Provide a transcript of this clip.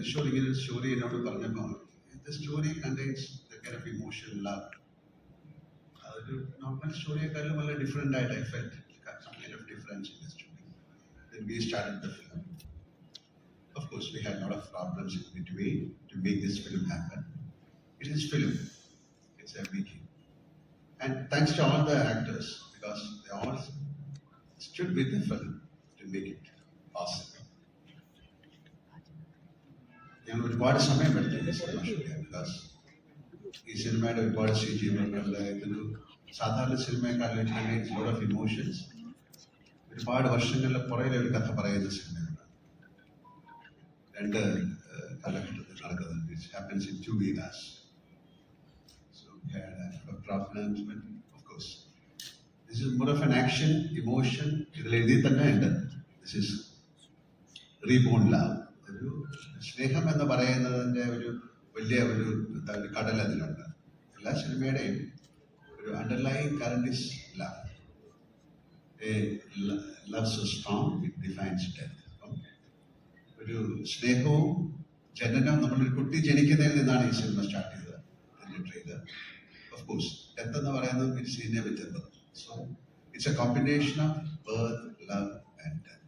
കിഷോർ ഇങ്ങനെ ഒരു സ്റ്റോറി എന്നോട് പറഞ്ഞപ്പോൾ the story contains the kind of emotion, love. അതൊരു നോർമൽ സ്റ്റോറിയെക്കാളും വളരെ ഡിഫറെൻ്റ് ആയിട്ട് I felt some kind of difference in the story. Then we started the film. Of course, we had a lot of problems in between to make this film happen. It is film. It's a making. And thanks to all the actors, because they all stood with the film to make it possible. ഞാൻ ഒരുപാട് സമയമെടുത്തു ഈ cinema shoot ചെയ്യാൻ. Because ഈ സിനിമയുടെ ഒരുപാട് CG വർക്കുകളുടെ ഇതൊരു സാധാരണ സിനിമയെക്കാളും കണ്ടെയ്ൻസ് ലോട്ട് ഓഫ് ഇമോഷൻസ്. ഒരുപാട് വർഷങ്ങളുടെ പുറകിലെ ഒരു കഥ പറയുന്ന സിനിമയാണ്. രണ്ട് കാലഘട്ടത്തിൽ നടക്കുന്നത്. It happens in 2 eras. So we had a problem, but of course this is more of an action, emotion. ഇതിൽ എഴുതി തന്നെ ഉണ്ട്. This is reborn love. ഒരു സ്നേഹം എന്ന് പറയുന്നതിൻ്റെ ഒരു വലിയ ഒരു കടൽ അതിലുണ്ട്. എല്ലാ സിനിമയുടെയും ഒരു underlying current is love. Love so strong it defines death. ഒരു സ്നേഹവും ജനനവും, നമ്മളൊരു കുട്ടി ജനിക്കുന്നതിൽ നിന്നാണ് ഈ സിനിമ സ്റ്റാർട്ട് ചെയ്തത്. അതിൻ്റെ ട്രെയിലർ ഓഫ് കോഴ്സ് ഡെത്ത് എന്ന് പറയുന്നത് it's inevitable. So it's A combination of birth, love and death.